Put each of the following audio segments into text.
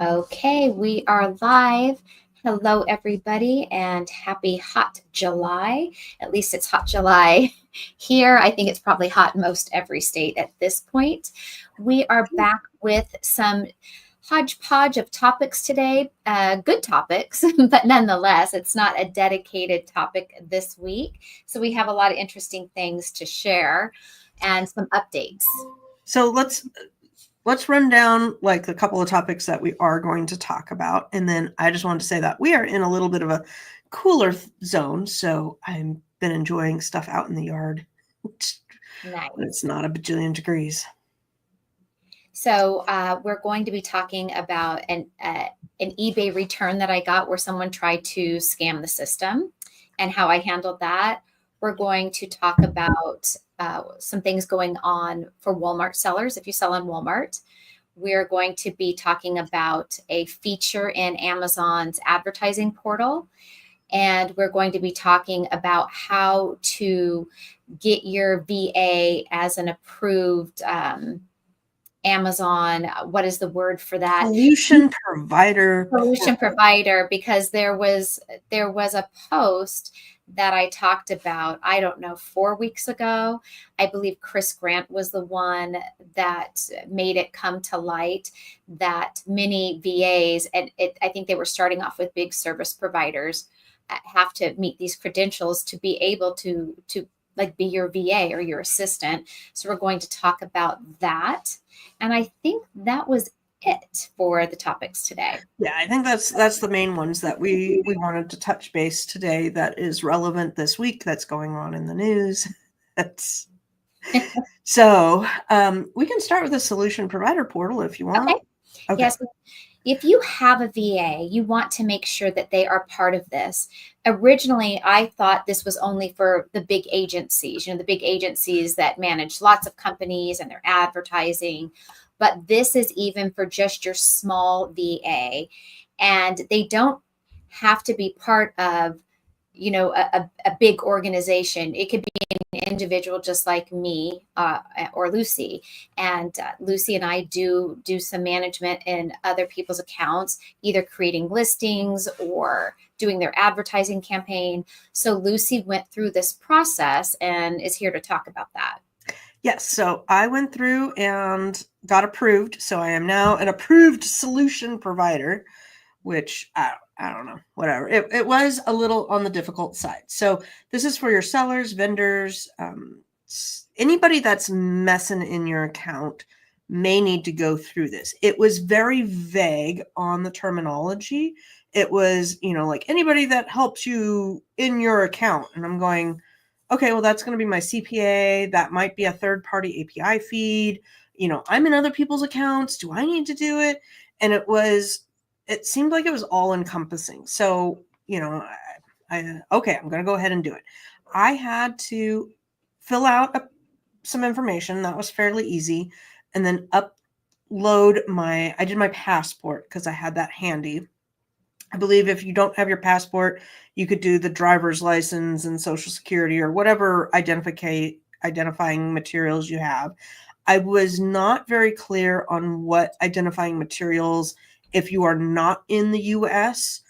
Okay, we are live. Hello, everybody, and happy hot July. At least it's hot July here. I think it's probably hot in most every state at this point. We are back with some hodgepodge of topics today, good topics, but nonetheless, it's not a dedicated topic this week. So we have a lot of interesting things to share and some updates. So let's run down like a couple of topics that we are going to talk about. And then I just wanted to say that we are in a little bit of a cooler zone. So I've been enjoying stuff out in the yard. Nice. It's not a bajillion degrees. So we're going to be talking about an eBay return that I got where someone tried to scam the system and how I handled that. We're going to talk about some things going on for Walmart sellers if you sell on Walmart. We're going to be talking about a feature in Amazon's advertising portal. And we're going to be talking about how to get your VA as an approved Amazon, what is the word for that? Solution provider, because there was a post that I talked about, I don't know, 4 weeks ago. I believe Chris Grant was the one that made it come to light that many VAs, and I think they were starting off with big service providers, have to meet these credentials to be able to like be your VA or your assistant. So we're going to talk about that. And I think that was it for the topics today. Yeah, I think that's the main ones that we wanted to touch base today that is relevant this week, that's going on in the news. So we can start with the solution provider portal if you want. Okay. Yes. If you have a VA, you want to make sure that they are part of this. Originally, I thought this was only for the big agencies, the big agencies that manage lots of companies and their advertising. But this is even for just your small VA. And they don't have to be part of, a big organization. It could be an individual just like me or Lucy. And Lucy and I do some management in other people's accounts, either creating listings or doing their advertising campaign. So Lucy went through this process and is here to talk about that. Yes. So I went through and got approved. So I am now an approved solution provider, which I don't know, whatever. It was a little on the difficult side. So this is for your sellers, vendors, anybody that's messing in your account may need to go through this. It was very vague on the terminology. It was, like anybody that helps you in your account. And I'm going, okay, well, that's going to be my CPA. That might be a third-party API feed. I'm in other people's accounts. Do I need to do it? And it seemed like it was all encompassing. So, okay, I'm going to go ahead and do it. I had to fill out some information. That was fairly easy. And then upload I did my passport because I had that handy. I believe if you don't have your passport, you could do the driver's license and social security or whatever identifying materials you have. I was not very clear on what identifying materials, if you are not in the US,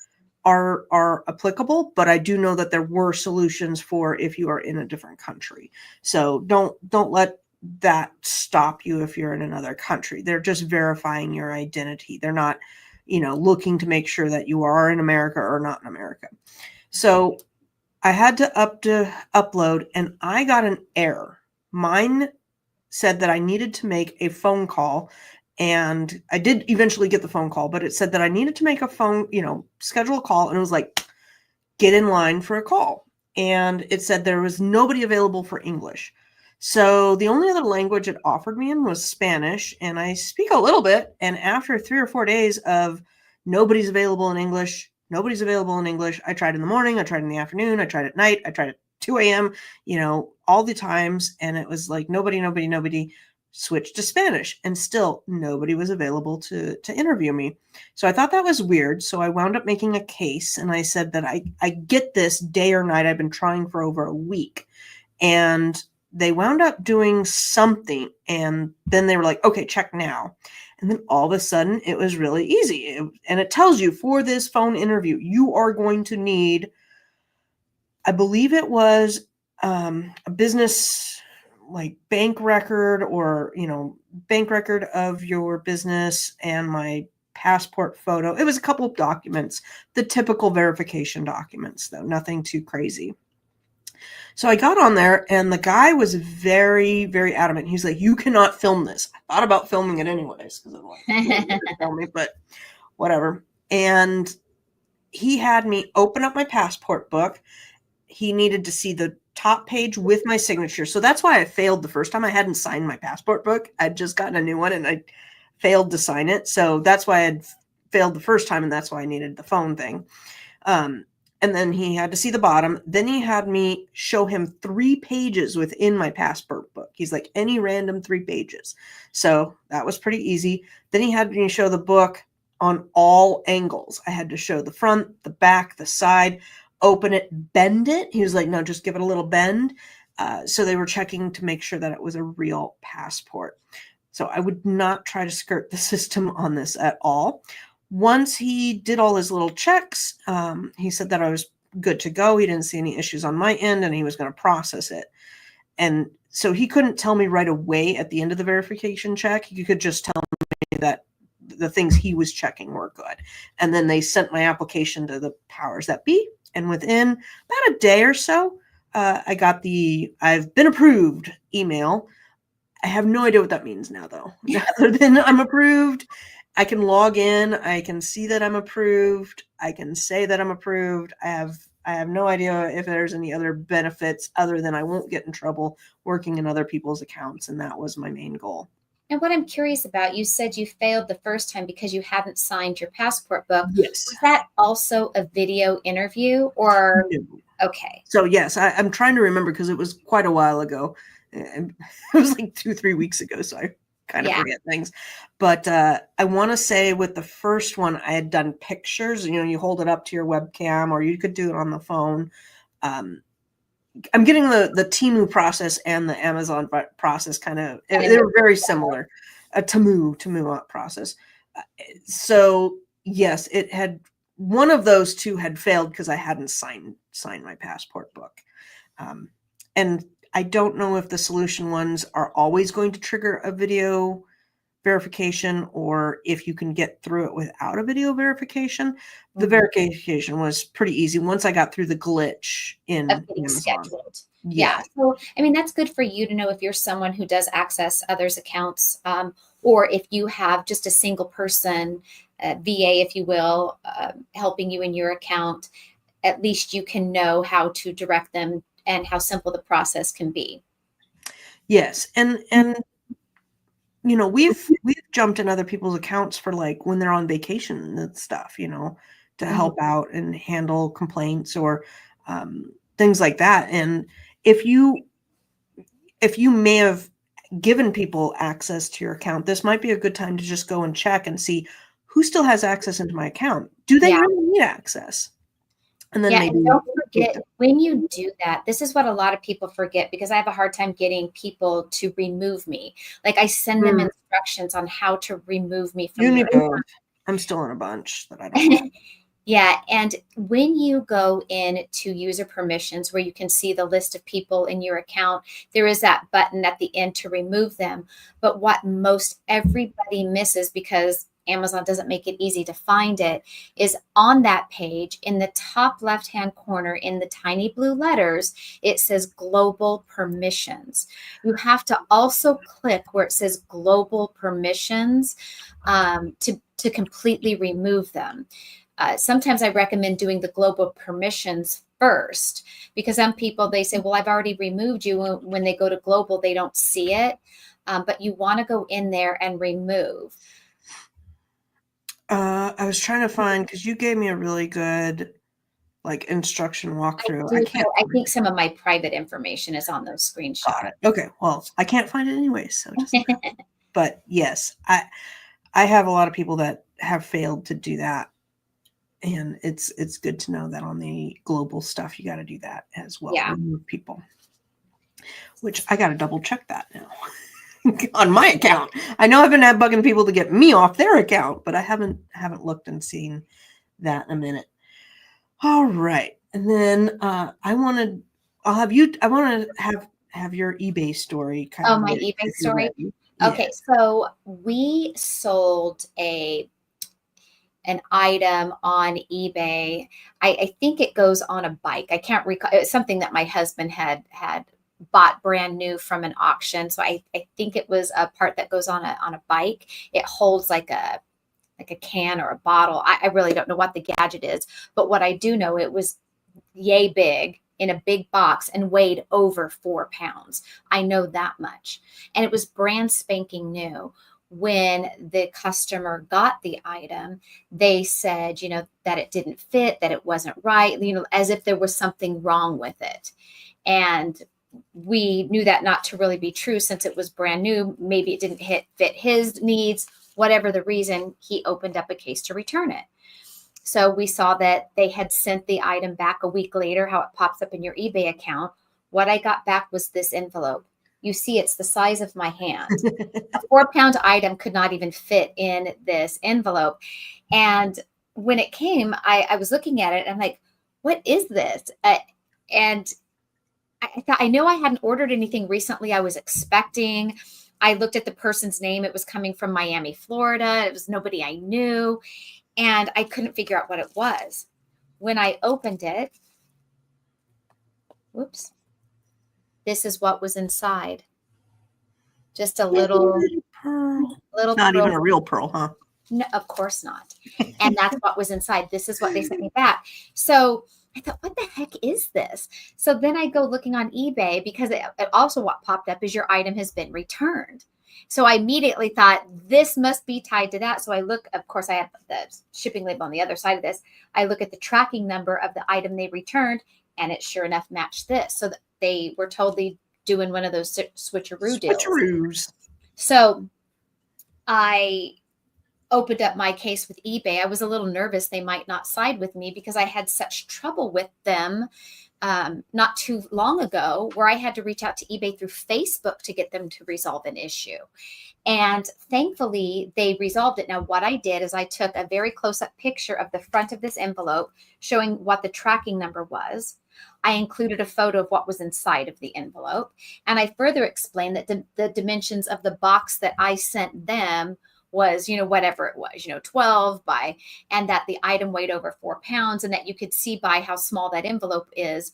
are applicable, but I do know that there were solutions for if you are in a different country. So don't let that stop you if you're in another country. They're just verifying your identity. They're not looking to make sure that you are in America or not in America. So I had to upload, and I got an error. Mine said that I needed to make a phone call, and I did eventually get the phone call, but it said that I needed to make a schedule a call, and it was like, get in line for a call. And it said there was nobody available for English. So the only other language it offered me in was Spanish, and I speak a little bit. And after 3 or 4 days of nobody's available in English, I tried in the morning, I tried in the afternoon, I tried at night, I tried at 2 a.m., all the times. And it was like nobody switched to Spanish, and still nobody was available to interview me. So I thought that was weird. So I wound up making a case, and I said that I get this day or night. I've been trying for over a week. And they wound up doing something, and then they were like, okay, check now. And then all of a sudden it was really easy. And it tells you for this phone interview, you are going to need, I believe it was a business like bank record or, bank record of your business and my passport photo. It was a couple of documents, the typical verification documents, though, nothing too crazy. So I got on there and the guy was very, very adamant. He's like, you cannot film this. I thought about filming it anyways because I'm like, film me, but whatever. And he had me open up my passport book. He needed to see the top page with my signature. So that's why I failed the first time. I hadn't signed my passport book. I'd just gotten a new one and I failed to sign it. So that's why I had failed the first time. And that's why I needed the phone thing. And then he had to see the bottom. Then he had me show him 3 pages within my passport book. He's like, any random 3 pages. So that was pretty easy. Then he had me show the book on all angles. I had to show the front, the back, the side, open it, bend it. He was like, no, just give it a little bend. So they were checking to make sure that it was a real passport. So I would not try to skirt the system on this at all. Once he did all his little checks, he said that I was good to go. He didn't see any issues on my end and he was going to process it. And so he couldn't tell me right away at the end of the verification check. He could just tell me that the things he was checking were good. And then they sent my application to the powers that be. And within about a day or so, I got the I've been approved email. I have no idea what that means now, though. Other than I'm approved, I can log in. I can see that I'm approved. I can say that I'm approved. I have no idea if there's any other benefits other than I won't get in trouble working in other people's accounts. And that was my main goal. And what I'm curious about, you said you failed the first time because you hadn't signed your passport book. Yes. Was that also a video interview or? No. Okay. So yes, I'm trying to remember because it was quite a while ago. It was like 2-3 weeks ago. So I kind of forget things. But I want to say with the first one, I had done pictures. You hold it up to your webcam or you could do it on the phone. I'm getting the Temu process and the Amazon process kind of, they're very similar. Temu process. So yes, it had, one of those 2 had failed because I hadn't signed my passport book. And I don't know if the solution ones are always going to trigger a video verification or if you can get through it without a video verification. The verification was pretty easy once I got through the glitch in Amazon. Scheduled. Yeah. So, I mean, that's good for you to know if you're someone who does access others' accounts, or if you have just a single person, VA, if you will, helping you in your account, at least you can know how to direct them and how simple the process can be. Yes. And we've jumped in other people's accounts for like when they're on vacation and stuff, to help out and handle complaints or things like that. And if you may have given people access to your account, this might be a good time to just go and check and see who still has access into my account. Do they really need access? And then maybe and don't forget when you do that, this is what a lot of people forget because I have a hard time getting people to remove me. Like I send them instructions on how to remove me from your account. I'm still in a bunch that I don't. Yeah. And when you go in to user permissions where you can see the list of people in your account, there is that button at the end to remove them. But what most everybody misses because Amazon doesn't make it easy to find it is on that page in the top left-hand corner in the tiny blue letters, it says global permissions. You have to also click where it says global permissions to completely remove them. Sometimes I recommend doing the global permissions first because some people, they say, well, I've already removed you. When they go to global, they don't see it. But you want to go in there and remove. I was trying to find, because you gave me a really good instruction walkthrough. I think some of my private information is on those screenshots. Got it. Okay. Well, I can't find it anyway. So but yes, I have a lot of people that have failed to do that. And it's good to know that on the global stuff, you got to do that as well. Yeah. Remove people, which I got to double check that now. on my account. I know I've been bugging people to get me off their account, but I haven't looked and seen that in a minute. All right. And then I want to have your eBay story kind Oh, of my ready eBay if you're story. ready. Okay, Yes. so we sold an item on eBay. I think it goes on a bike. I can't recall. It was something that my husband had bought brand new from an auction. So I think it was a part that goes on a bike. It holds like a can or a bottle. I really don't know what the gadget is, but what I do know, it was yay big in a big box and weighed over 4 pounds. I know that much. And it was brand spanking new. When the customer got the item, they said, that it didn't fit, that it wasn't right, as if there was something wrong with it. And we knew that not to really be true since it was brand new. Maybe it didn't fit his needs, whatever the reason. He opened up a case to return it. So we saw that they had sent the item back a week later, how it pops up in your eBay account. What I got back was this envelope. You see, it's the size of my hand. A 4-pound item could not even fit in this envelope. And when it came, I was looking at it and I'm like, what is this? And I thought, I know I hadn't ordered anything recently. I was expecting. I looked at the person's name. It was coming from Miami, Florida. It was nobody I knew. And I couldn't figure out what it was. When I opened it, whoops, this is what was inside. Just a little pearl. little Not pearl. even a real pearl, huh? No, of course not. And that's what was inside. This is what they sent me back. So I thought, what the heck is this? So then I go looking on eBay because it also what popped up is your item has been returned. So I immediately thought this must be tied to that. So I look, of course, I have the shipping label on the other side of this. I look at the tracking number of the item they returned, and it sure enough matched this. So they were totally doing one of those switcheroo deals. Switcheroos. So I opened up my case with eBay. I was a little nervous they might not side with me because I had such trouble with them not too long ago where I had to reach out to eBay through Facebook to get them to resolve an issue. And thankfully, they resolved it. Now, what I did is I took a very close-up picture of the front of this envelope showing what the tracking number was. I included a photo of what was inside of the envelope. And I further explained that the dimensions of the box that I sent them was, whatever it was, 12 by, and that the item weighed over 4 pounds, and that you could see by how small that envelope is,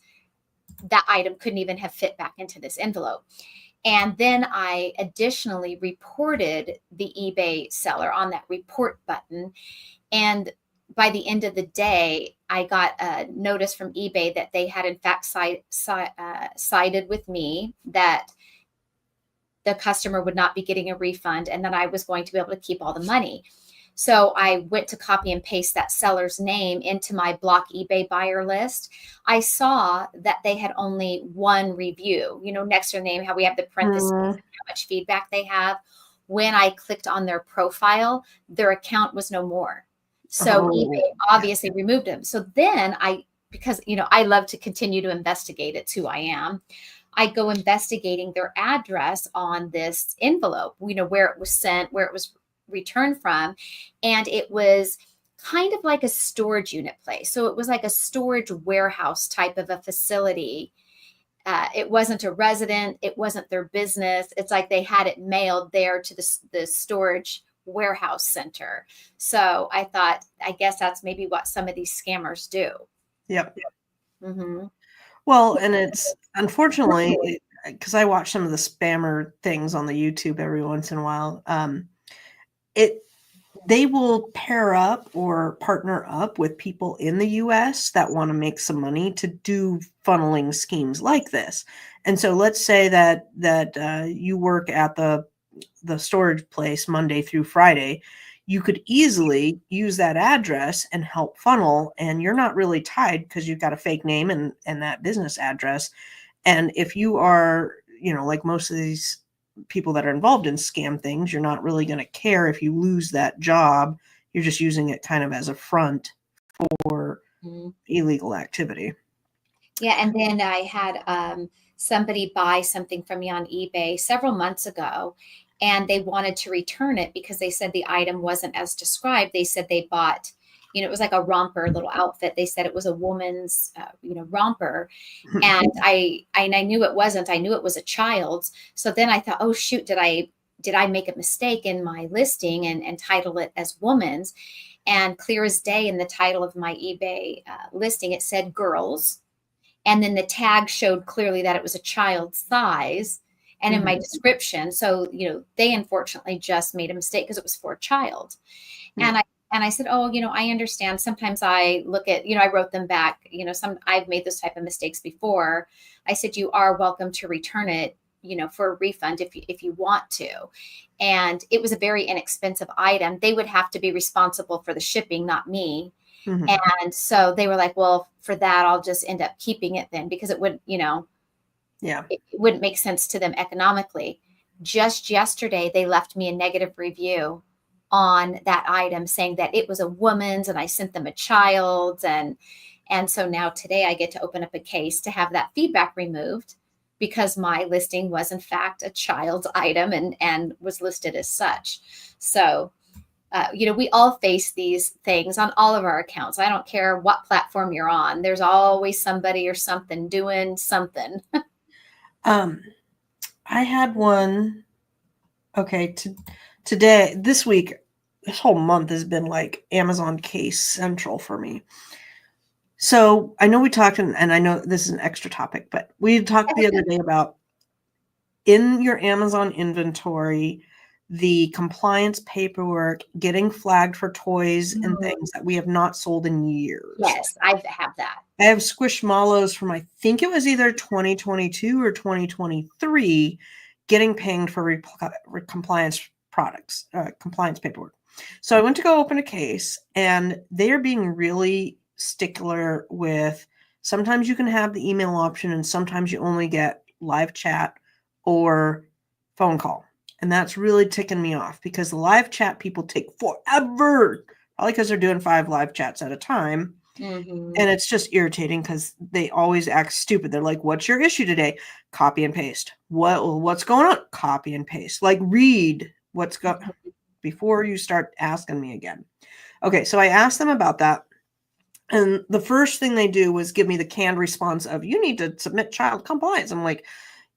that item couldn't even have fit back into this envelope. And then I additionally reported the eBay seller on that report button. And by the end of the day, I got a notice from eBay that they had in fact sided with me, that the customer would not be getting a refund and that I was going to be able to keep all the money. So I went to copy and paste that seller's name into my block eBay buyer list. I saw that they had only one review, next to their name, how we have the parentheses and how much feedback they have. When I clicked on their profile, their account was no more. So eBay obviously removed them. So then because I love to continue to investigate, it's who I am. I go investigating their address on this envelope, where it was sent, where it was returned from. And it was kind of like a storage unit place. So it was like a storage warehouse type of a facility. It wasn't a resident. It wasn't their business. It's like they had it mailed there to the storage warehouse center. So I thought, I guess that's maybe what some of these scammers do. Yep. Mm-hmm. Well, and it's unfortunately, because I watch some of the spammer things on the YouTube every once in a while, they will pair up or partner up with people in the US that want to make some money to do funneling schemes like this. And so let's say that you work at the storage place Monday through Friday. You could easily use that address and help funnel, and you're not really tied because you've got a fake name and that business address. And if you are, like most of these people that are involved in scam things, you're not really going to care if you lose that job. You're just using it kind of as a front for illegal activity. Yeah. And then I had somebody buy something from me on eBay several months ago, and they wanted to return it because they said the item wasn't as described. They said they bought, it was like a romper little outfit. They said it was a woman's, romper. And I knew it wasn't. I knew it was a child's. So then I thought, oh shoot, did I make a mistake in my listing and title it as woman's? And clear as day, in the title of my eBay listing, it said girls. And then the tag showed clearly that it was a child's size. And in my description, so, they unfortunately just made a mistake because it was for a child. Yeah. And I said, oh, I understand. Sometimes I look at, I wrote them back, I've made those type of mistakes before. I said, you are welcome to return it, for a refund if you want to. And it was a very inexpensive item. They would have to be responsible for the shipping, not me. And so they were like, well, for that, I'll just end up keeping it then, because it would, it wouldn't make sense to them economically. Just yesterday, they left me a negative review on that item saying that it was a woman's and I sent them a child's. And so now today I get to open up a case to have that feedback removed, because my listing was in fact a child's item and was listed as such. So, we all face these things on all of our accounts. I don't care what platform you're on. There's always somebody or something doing something. I had one. Okay. Today, this week, this whole month has been like Amazon case central for me. So I know we talked, and I know this is an extra topic, but we talked the other day about in your Amazon inventory, the compliance paperwork getting flagged for toys and things that we have not sold in years. Yes, I have that. I have Squishmallows from, I think it was either 2022 or 2023, getting pinged for compliance products, compliance paperwork. So I went to go open a case, and they are being really stickler with, sometimes you can have the email option and sometimes you only get live chat or phone call. And that's really ticking me off, because the live chat people take forever, probably because they're doing 5 live chats at a time. And it's just irritating because they always act stupid. They're like, what's your issue today? Copy and paste. What's going on? Copy and paste. Like, read what's going before you start asking me again. Okay, so I asked them about that. And the first thing they do was give me the canned response of, you need to submit child compliance. I'm like,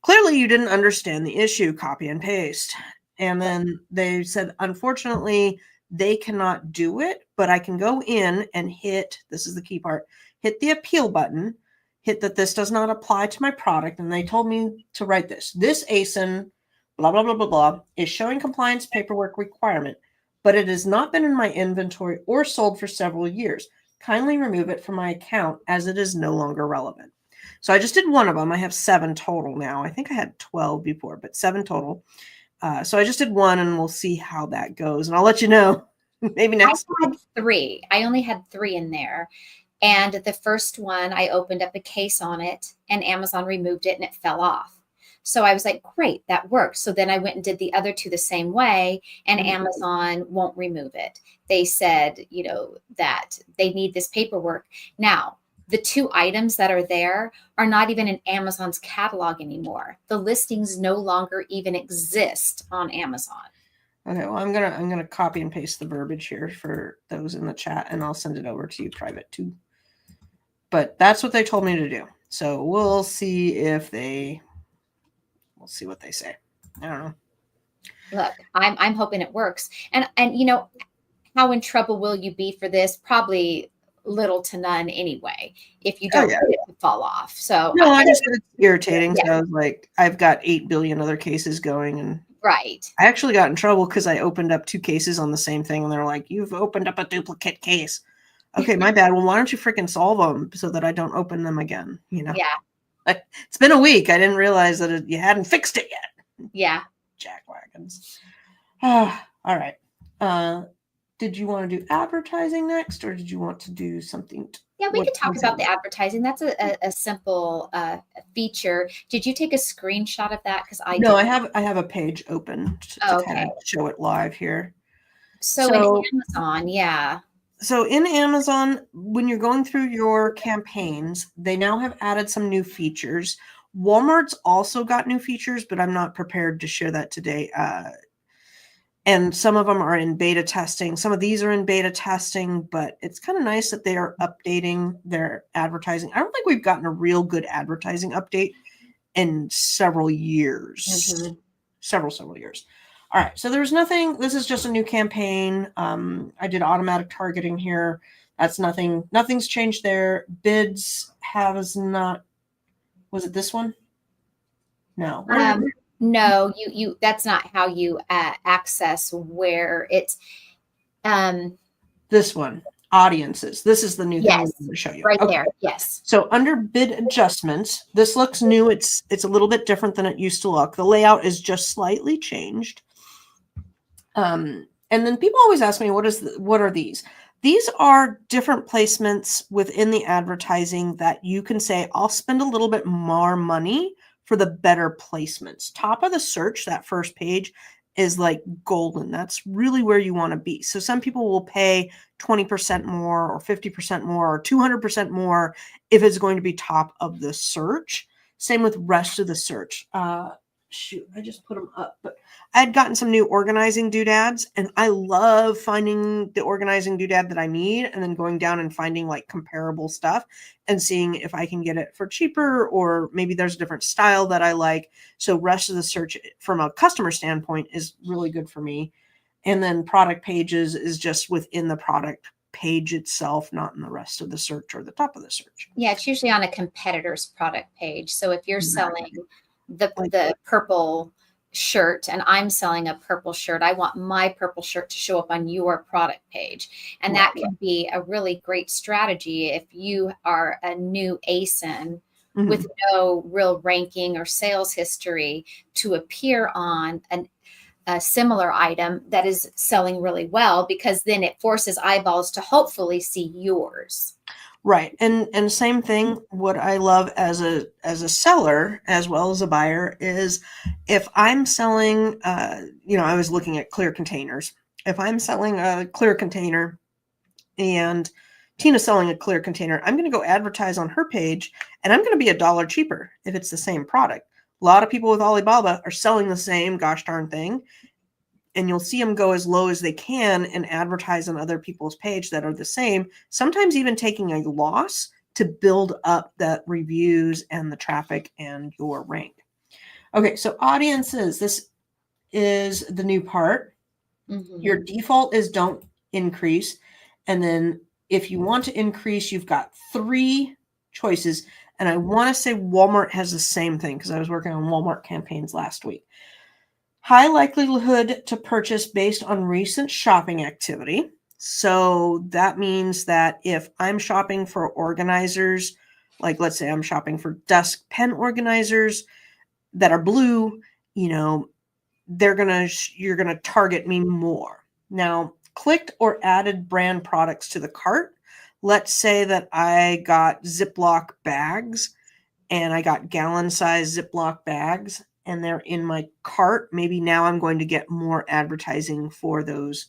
clearly you didn't understand the issue, copy and paste. And then they said, unfortunately, they cannot do it, but I can go in and hit, this is the key part, hit the appeal button, hit that this does not apply to my product. And they told me to write this ASIN, blah, blah, blah, blah, blah, is showing compliance paperwork requirement, but it has not been in my inventory or sold for several years. Kindly remove it from my account as it is no longer relevant. So I just did one of them. I have 7 total now. I think I had 12 before, but 7 total. So I just did one, and we'll see how that goes. And I'll let you know maybe next week. I had 3. I only had 3 in there. And the first one, I opened up a case on it, and Amazon removed it and it fell off. So I was like, great, that works. So then I went and did the other 2 the same way, and Amazon won't remove it. They said, that they need this paperwork. Now, the 2 items that are there are not even in Amazon's catalog anymore. The listings no longer even exist on Amazon. Okay, well, I'm gonna copy and paste the verbiage here for those in the chat, and I'll send it over to you private too. But that's what they told me to do. So we'll see we'll see what they say. I don't know. Look, I'm hoping it works. And how in trouble will you be for this? Probably little to none anyway, if you don't get it to fall off. So no, I just, it's irritating. Yeah. So I was like, I've got 8 billion other cases going, and right. I actually got in trouble because I opened up 2 cases on the same thing, and they're like, you've opened up a duplicate case. Okay, my bad. Well, why don't you freaking solve them so that I don't open them again? Yeah. It's been a week. I didn't realize that you hadn't fixed it yet. Yeah. Jackwagons. All right. Did you want to do advertising next, or did you want to do something? Yeah, we could talk about the advertising. That's a simple feature. Did you take a screenshot of that? Because I have a page open to kind of show it live here. So in Amazon, yeah. So in Amazon, when you're going through your campaigns, they now have added some new features. Walmart's also got new features, but I'm not prepared to share that today. And some of them are in beta testing. Some of these are in beta testing, but it's kind of nice that they are updating their advertising. I don't think we've gotten a real good advertising update in several years. Mm-hmm. Several years. All right. So there's nothing. This is just a new campaign. I did automatic targeting here. That's nothing. Nothing's changed there. Bids has not. Was it this one? No. No, you that's not how you access where it's this one, audiences. This is the new thing I'm yes, going to show you. right Okay. there. Yes. So under bid adjustments, this looks new. It's a little bit different than it used to look. The layout is just slightly changed. And then people always ask me, what are these? These are different placements within the advertising that you can say, I'll spend a little bit more money for the better placements. Top of the search, that first page is like golden. That's really where you want to be. So some people will pay 20% more or 50% more or 200% more if it's going to be top of the search. Same with rest of the search. Shoot, I just put them up, but I had gotten some new organizing doodads, and I love finding the organizing doodad that I need and then going down and finding like comparable stuff and seeing if I can get it for cheaper, or maybe there's a different style that I like. So rest of the search from a customer standpoint is really good for me. And then product pages is just within the product page itself, not in the rest of the search or the top of the search. Yeah, it's usually on a competitor's product page. So if you're selling the purple shirt and I'm selling a purple shirt, I want my purple shirt to show up on your product page. And that can be a really great strategy if you are a new ASIN with no real ranking or sales history to appear on a similar item that is selling really well, because then it forces eyeballs to hopefully see yours. Right. And same thing, what I love as a seller as well as a buyer is if I'm selling I was looking at clear containers. If I'm selling a clear container and Tina's selling a clear container, I'm going to go advertise on her page and I'm going to be $1 cheaper if it's the same product. A lot of people with Alibaba are selling the same gosh darn thing, and you'll see them go as low as they can and advertise on other people's page that are the same, sometimes even taking a loss to build up the reviews and the traffic and your rank. Okay, so audiences, this is the new part. Your default is don't increase. And then if you want to increase, you've got 3 choices. And I want to say Walmart has the same thing because I was working on Walmart campaigns last week. High likelihood to purchase based on recent shopping activity. So that means that if I'm shopping for organizers, like let's say I'm shopping for desk pen organizers that are blue, you're going to target me more. Now, clicked or added brand products to the cart. Let's say that I got Ziploc bags and I got gallon size Ziploc bags and they're in my cart. Maybe now I'm going to get more advertising for those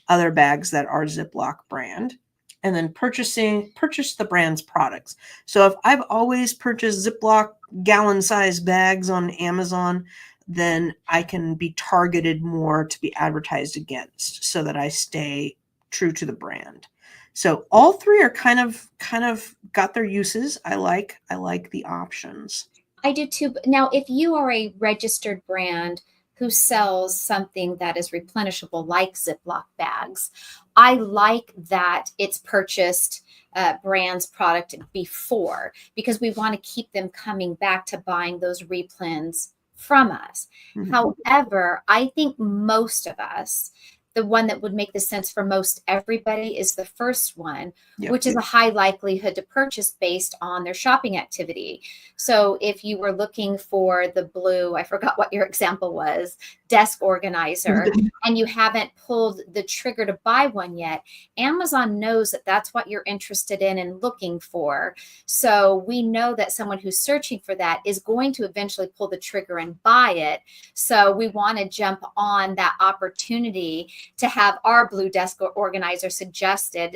other bags that are Ziploc brand. And then purchase the brand's products. So if I've always purchased Ziploc gallon size bags on Amazon, then I can be targeted more to be advertised against so that I stay true to the brand. So all 3 are kind of got their uses. I like the options. I do too. Now, if you are a registered brand who sells something that is replenishable like Ziploc bags, I like that it's purchased brand's product before, because we want to keep them coming back to buying those replens from us. However, I think most of us, the one that would make the sense for most everybody is the first one, which is a high likelihood to purchase based on their shopping activity. So if you were looking for the blue, I forgot what your example was, desk organizer, and you haven't pulled the trigger to buy one yet, Amazon knows that that's what you're interested in and looking for. So we know that someone who's searching for that is going to eventually pull the trigger and buy it. So we want to jump on that opportunity to have our Blue Desk organizer suggested.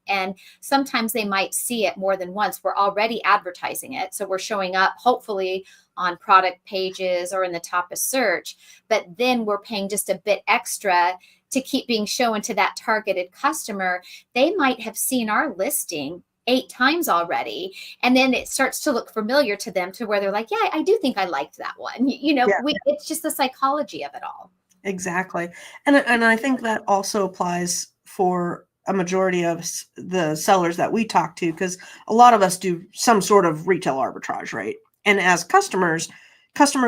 And sometimes they might see it more than once. We're already advertising it, so we're showing up hopefully on product pages or in the top of search, but then we're paying just a bit extra to keep being shown to that targeted customer. They might have seen our listing 8 times already, and then it starts to look familiar to them, to where they're like, yeah, I do think I liked that one. It's just the psychology of it all. Exactly. And I think that also applies for a majority of the sellers that we talk to, because a lot of us do some sort of retail arbitrage, right? And as customers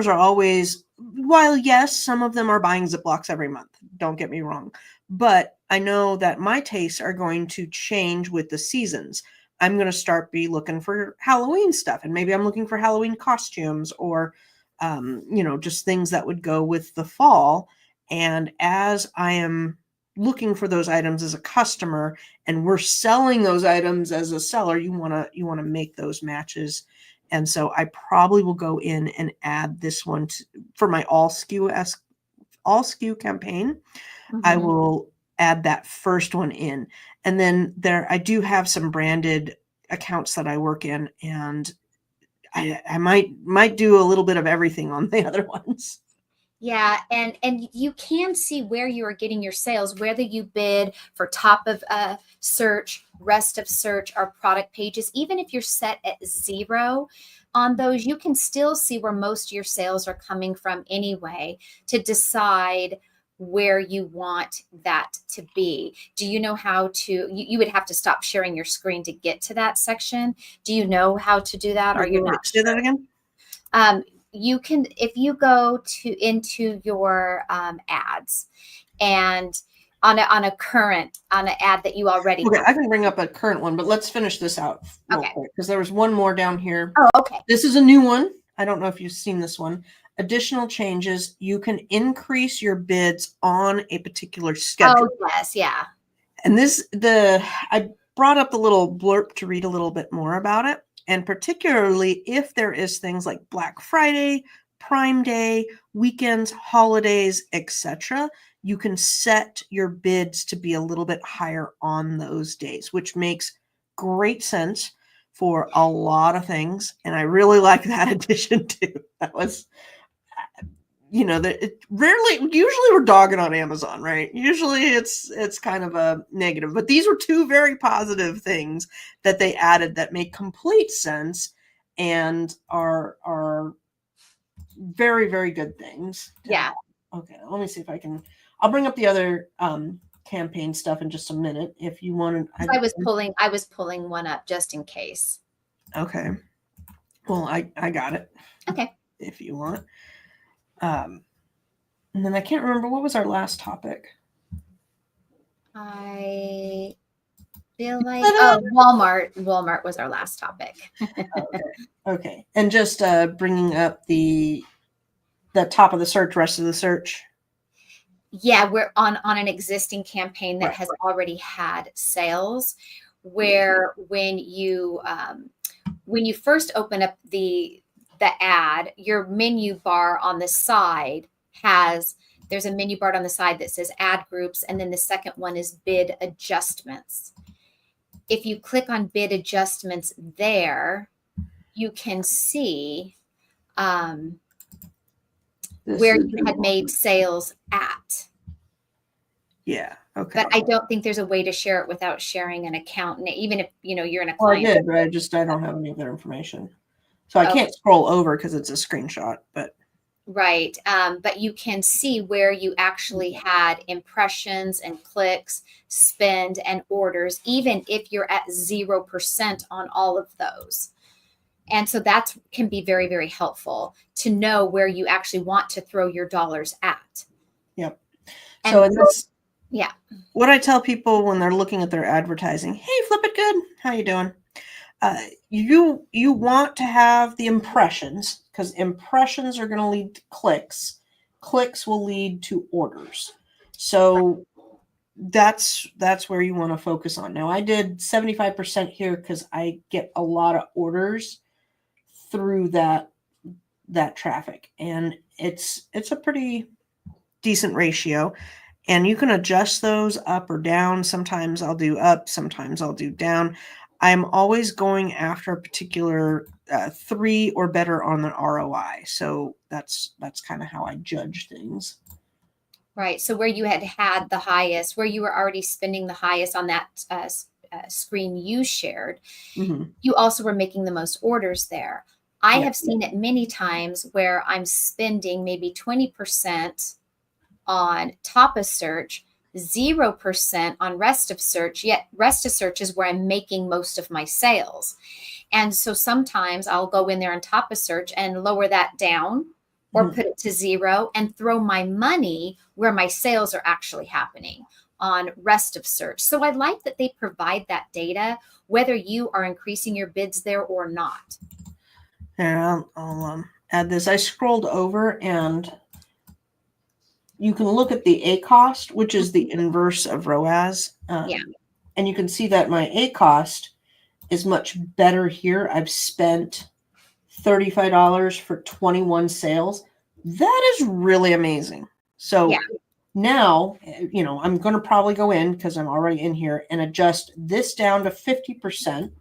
are always, while yes, some of them are buying Ziplocs every month, don't get me wrong, but I know that my tastes are going to change with the seasons. I'm going to start be looking for Halloween stuff, and maybe I'm looking for Halloween costumes, or just things that would go with the fall. And as I am looking for those items as a customer, and we're selling those items as a seller, you want to make those matches. And so I probably will go in and add this one for my all SKU campaign. Mm-hmm. I will add that first one in. And then I do have some branded accounts that I work in, and I might do a little bit of everything on the other ones. Yeah, and you can see where you are getting your sales, whether you bid for top of search, rest of search, or product pages. Even if you're set at 0 on those, you can still see where most of your sales are coming from anyway, to decide where you want that to be. Do you know how to, you would have to stop sharing your screen to get to that section. Do you know how to do that? Or you're not sure? Say that again? You can, if you go into your ads, and on an ad that you already have. I can bring up a current one, but let's finish this out real quick, because there was one more down here. Oh, okay. This is a new one. I don't know if you've seen this one. Additional changes. You can increase your bids on a particular schedule. Oh, yes, yeah. And I brought up the little blurb to read a little bit more about it. And particularly if there is things like Black Friday, Prime Day, weekends, holidays, etc., you can set your bids to be a little bit higher on those days, which makes great sense for a lot of things. And I really like that addition too. That was, usually we're dogging on Amazon, right? Usually it's kind of a negative, but these were 2 very positive things that they added that make complete sense and are very, very good things. Yeah. Okay. Let me see if I'll bring up the other campaign stuff in just a minute if you want to. I was pulling one up just in case. Okay. Well, I got it. Okay. If you want. And then I can't remember, what was our last topic? I feel like Walmart. Walmart was our last topic. Okay. And just bringing up the top of the search, rest of the search. Yeah, we're on an existing campaign that has already had sales, where when you first open up the ad, your menu bar on the side there's a menu bar on the side that says ad groups, and then the second one is bid adjustments. If you click on bid adjustments there, you can see where you had made sales at. Yeah. Okay. But I don't think there's a way to share it without sharing an account. And even if you're in a client. Well, I did, but I don't have any of their information. So I can't scroll over because it's a screenshot, but. Right. But you can see where you actually had impressions and clicks, spend, and orders, even if you're at 0% on all of those. And so that can be very, very helpful to know where you actually want to throw your dollars at. Yep. So yeah. What I tell people when they're looking at their advertising, hey, Flip It Good, how you doing? You want to have the impressions, because impressions are going to lead to clicks. Clicks will lead to orders. So that's where you want to focus on. Now, I did 75% here because I get a lot of orders through that traffic, and it's a pretty decent ratio. And you can adjust those up or down. Sometimes I'll do up, sometimes I'll do down. I'm always going after a particular 3 or better on the ROI. So that's kind of how I judge things. Right. So where you had the highest, where you were already spending the highest on that screen you shared, Mm-hmm. you also were making the most orders there. I Yeah. have seen it many times where I'm spending maybe 20% on top of search, 0% on rest of search, yet rest of search is where I'm making most of my sales. And so sometimes I'll go in there on top of search and lower that down or Mm-hmm. put it to 0 and throw my money where my sales are actually happening on rest of search. So I like that they provide that data, whether you are increasing your bids there or not. Yeah, I'll add this. I scrolled over and you can look at the A cost, which is the inverse of ROAS. Yeah. And you can see that my A cost is much better here. I've spent $35 for 21 sales. That is really amazing. So now, I'm going to probably go in because I'm already in here and adjust this down to 50% because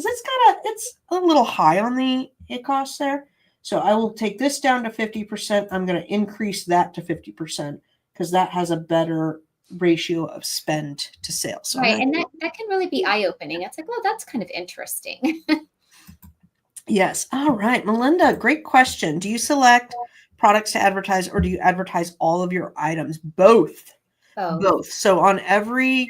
it's a little high on the it cost there. So I will take this down to 50%. I'm going to increase that to 50% because that has a better ratio of spend to sales. So Right. And that can really be eye-opening. It's like, well, that's kind of interesting. yes. All right. Melinda, great question. Do you select products to advertise or do you advertise all of your items? Both. Both. So on every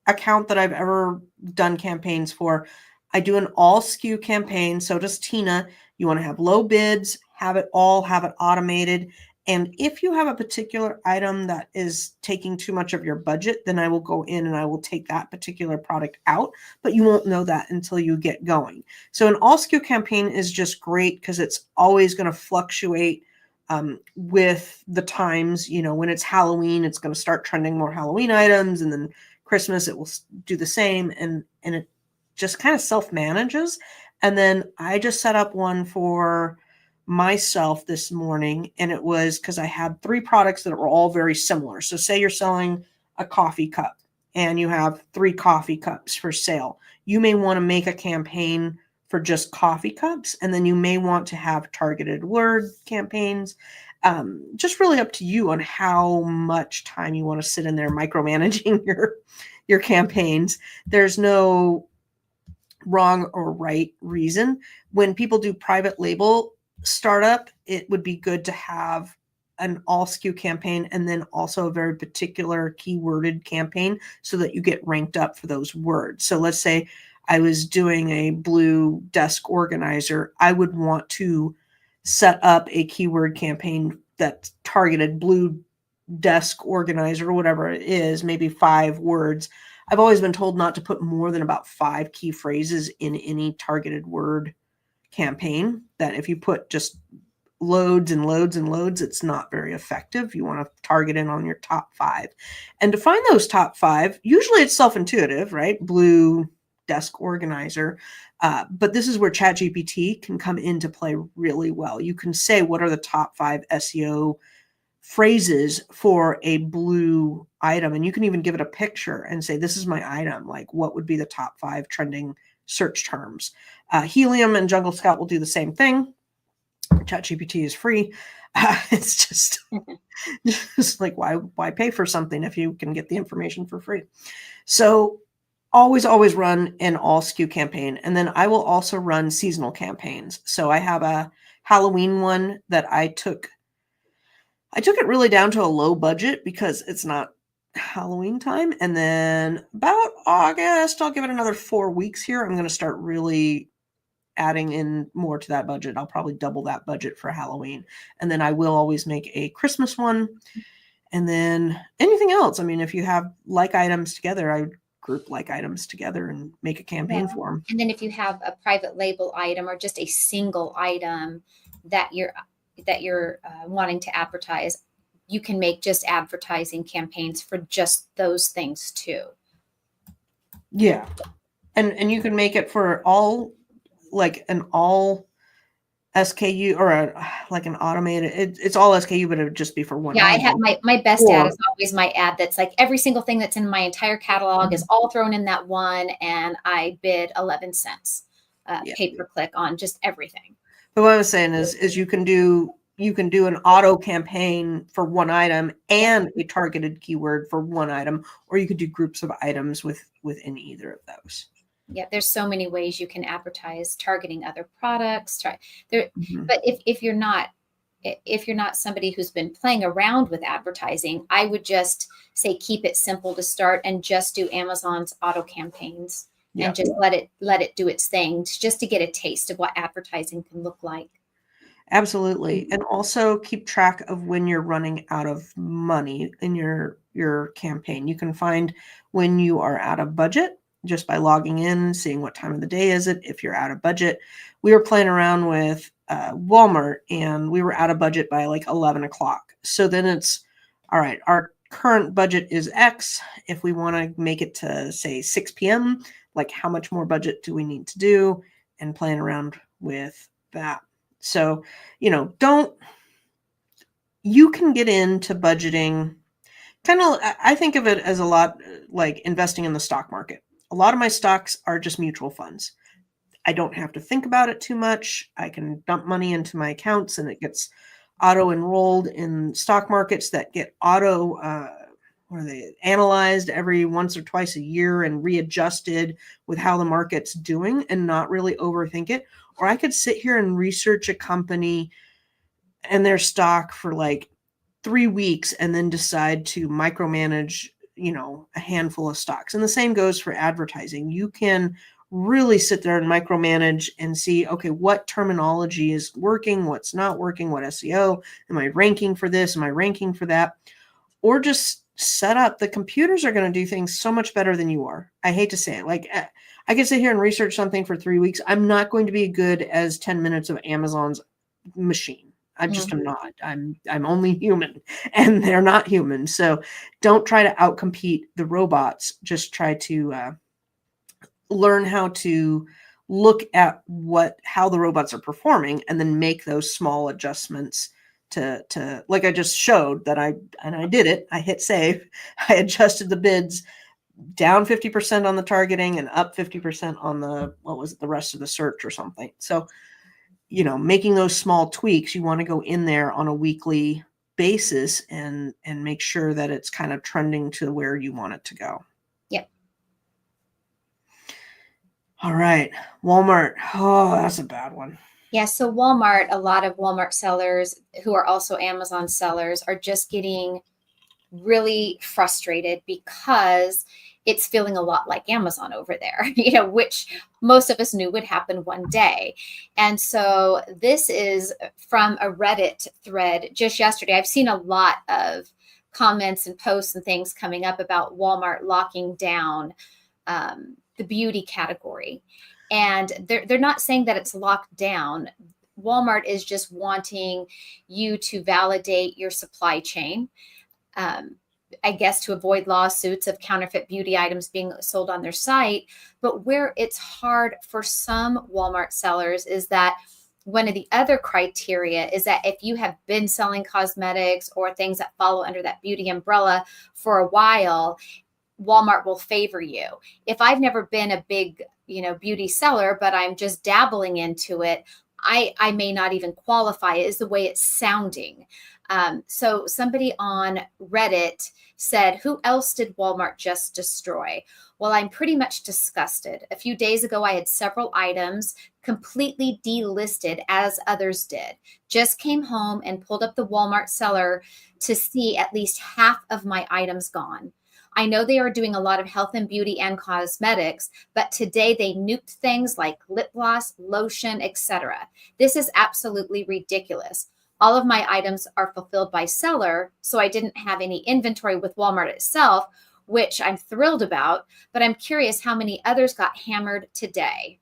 account that I've ever done campaigns for, I do an all SKU campaign. So does Tina. You want to have low bids, have it automated. And if you have a particular item that is taking too much of your budget, then I will go in and I will take that particular product out, but you won't know that until you get going. So an all SKU campaign is just great because it's always going to fluctuate with the times. When it's Halloween, it's going to start trending more Halloween items, and then Christmas it will do the same, and it just kind of self-manages. And then I just set up one for myself this morning, and it was because I had 3 products that were all very similar. So say you're selling a coffee cup and you have 3 coffee cups for sale. You may want to make a campaign for just coffee cups, and then you may want to have targeted word campaigns. Just really up to you on how much time you want to sit in there micromanaging your campaigns. There's no wrong or right reason. When people do private label startup, it would be good to have an all SKU campaign and then also a very particular keyworded campaign so that you get ranked up for those words. So let's say I was doing a blue desk organizer. I would want to set up a keyword campaign that targeted blue desk organizer, whatever it is, maybe 5 words. I've always been told not to put more than about 5 key phrases in any targeted word campaign, that if you put just loads and loads and loads, it's not very effective. You want to target in on your top 5. And to find those top 5, usually it's self-intuitive, right? Blue desk organizer. But this is where ChatGPT can come into play really well. You can say, what are the top 5 SEO phrases for a blue item? And you can even give it a picture and say, this is my item. Like, what would be the top 5 trending search terms? Helium and Jungle Scout will do the same thing. ChatGPT is free. It's just like, why pay for something if you can get the information for free? So always run an all SKU campaign. And then I will also run seasonal campaigns. So I have a Halloween one that I took it really down to a low budget because it's not Halloween time. And then about August, I'll give it another 4 weeks here. I'm going to start really adding in more to that budget. I'll probably double that budget for Halloween. And then I will always make a Christmas one. And then anything else. I mean, if you have like items together, I would group like items together and make a campaign for them. And then if you have a private label item or just a single item that you're wanting to advertise, you can make just advertising campaigns for just those things too. Yeah. And you can make it for all, like an SKU or like an automated, it's all SKU, but it would just be for one Yeah, I have item. my best ad Or is always my ad that's like every single thing that's in my entire catalog is all thrown in that one, and I bid 11 cents yeah. pay per click on just everything. But what I was saying is you can do an auto campaign for one item Yep. and a targeted keyword for one item, or you could do groups of items within either of those. Yeah, there's so many ways you can advertise targeting other products. Try there, Mm-hmm. but if you're not somebody who's been playing around with advertising, I would just say keep it simple to start and just do Amazon's auto campaigns Yeah. and just let it do its thing just to get a taste of what advertising can look like. Absolutely. And also keep track of when you're running out of money in your campaign. You can find when you are out of budget just by logging in, seeing what time of the day is it. If you're out of budget, we were playing around with Walmart and we were out of budget by like 11 o'clock. So then it's all right. Our current budget is X. If we want to make it to say 6 p.m., like how much more budget do we need to do? And playing around with that. So, you can get into budgeting kind of, I think of it as a lot like investing in the stock market. A lot of my stocks are just mutual funds. I don't have to think about it too much. I can dump money into my accounts and it gets auto enrolled in stock markets that get what are they analyzed every once or twice a year and readjusted with how the market's doing and not really overthink it. Or I could sit here and research a company and their stock for like 3 weeks and then decide to micromanage, a handful of stocks. And the same goes for advertising. You can really sit there and micromanage and see, okay, what terminology is working, what's not working, what SEO, am I ranking for this? Am I ranking for that? Or just set up. The computers are going to do things so much better than you are. I hate to say it. Like I can sit here and research something for 3 weeks. I'm not going to be good as 10 minutes of Amazon's machine. I just am not. I'm only human and they're not human. So don't try to outcompete the robots. Just try to learn how to look at how the robots are performing and then make those small adjustments to like I just showed that I did it. I hit save. I adjusted the bids down 50% on the targeting and up 50% on the rest of the search or something. So making those small tweaks, you want to go in there on a weekly basis and make sure that it's kind of trending to where you want it to go. Yep. All right. Walmart. Oh, that's a bad one. Yeah. So Walmart, a lot of Walmart sellers who are also Amazon sellers are just getting really frustrated because it's feeling a lot like Amazon over there, which most of us knew would happen one day. And so this is from a Reddit thread just yesterday. I've seen a lot of comments and posts and things coming up about Walmart locking down the beauty category. And they're not saying that it's locked down. Walmart is just wanting you to validate your supply chain. I guess to avoid lawsuits of counterfeit beauty items being sold on their site. But where it's hard for some Walmart sellers is that one of the other criteria is that if you have been selling cosmetics or things that follow under that beauty umbrella for a while, Walmart will favor you. If I've never been a big, beauty seller, but I'm just dabbling into it, I may not even qualify, is the way it's sounding. So somebody on Reddit said, who else did Walmart just destroy? Well, I'm pretty much disgusted. A few days ago, I had several items completely delisted as others did. Just came home and pulled up the Walmart seller to see at least half of my items gone. I know they are doing a lot of health and beauty and cosmetics, but today they nuked things like lip gloss, lotion, etc. This is absolutely ridiculous. All of my items are fulfilled by seller, so I didn't have any inventory with Walmart itself, which I'm thrilled about, but I'm curious how many others got hammered today.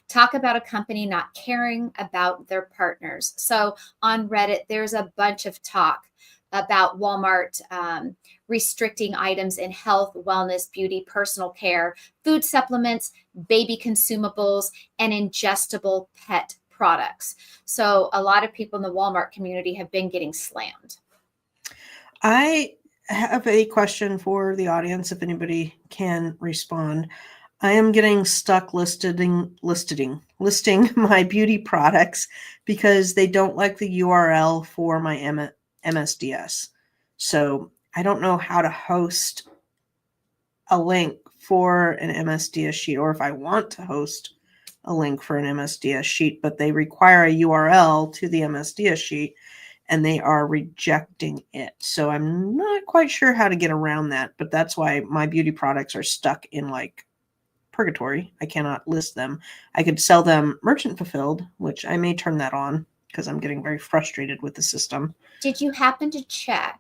Talk about a company not caring about their partners. So on Reddit, there's a bunch of talk about Walmart restricting items in health, wellness, beauty, personal care, food supplements, baby consumables, and ingestible pet products. So a lot of people in the Walmart community have been getting slammed. I have a question for the audience, if anybody can respond. I am getting stuck listing my beauty products because they don't like the URL for my MSDS. So I don't know how to host a link for an MSDS sheet, or if I want to host a link for an MSDS sheet, but they require a URL to the MSDS sheet and they are rejecting it. So I'm not quite sure how to get around that, but that's why my beauty products are stuck in like purgatory. I cannot list them. I could sell them merchant fulfilled, which I may turn that on because I'm getting very frustrated with the system. Did you happen to check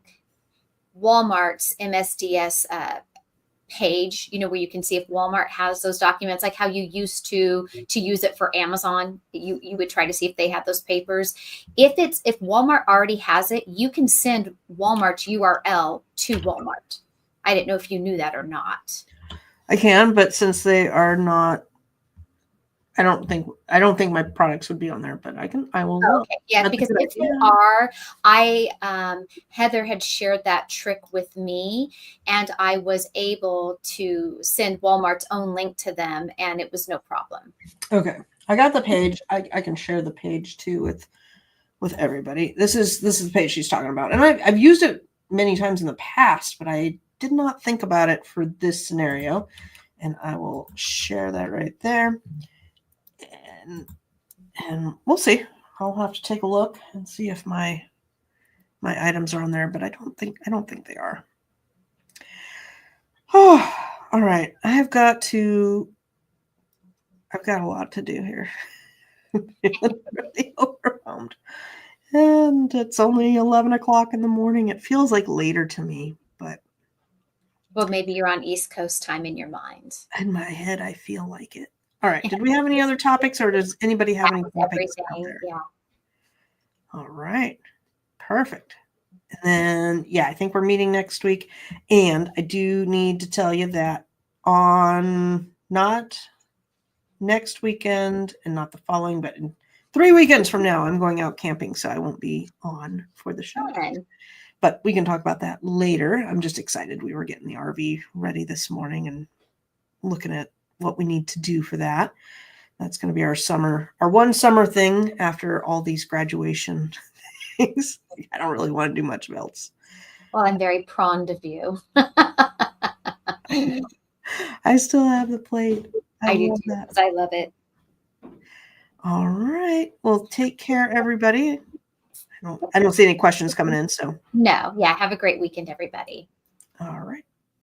Walmart's MSDS page, where you can see if Walmart has those documents, like how you used to use it for Amazon? You would try to see if they have those papers. If Walmart already has it, you can send Walmart's URL to Walmart. I didn't know if you knew that or not. I can, but since they are not, I don't think my products would be on there, but I will look. Okay. Yeah, That's because if they are, Heather had shared that trick with me, and I was able to send Walmart's own link to them, and it was no problem. Okay. I got the page. I can share the page too with everybody. This is the page she's talking about. And I've used it many times in the past, but I did not think about it for this scenario. And I will share that right there. And we'll see. I'll have to take a look and see if my items are on there, but I don't think they are. Oh, all right. I've got a lot to do here. I'm feeling really overwhelmed. And it's only 11 o'clock in the morning. It feels like later to me, but Well, maybe you're on East Coast time in your mind. In my head, I feel like it. All right. Did we have any other topics, or does anybody have any topics out there? Yeah. All right. Perfect. And then, yeah, I think we're meeting next week. And I do need to tell you that on not next weekend and not the following, but in 3 weekends from now, I'm going out camping, so I won't be on for the show. Fun. But we can talk about that later. I'm just excited. We were getting the RV ready this morning and looking at what we need to do for that. That's going to be our one summer thing after all these graduation things. I don't really want to do much else. Well, I'm very fond of you. I still have the plate. I do too, because I love it. All right. Well, take care, everybody. I don't see any questions coming in. So no. Yeah. Have a great weekend, everybody. All right.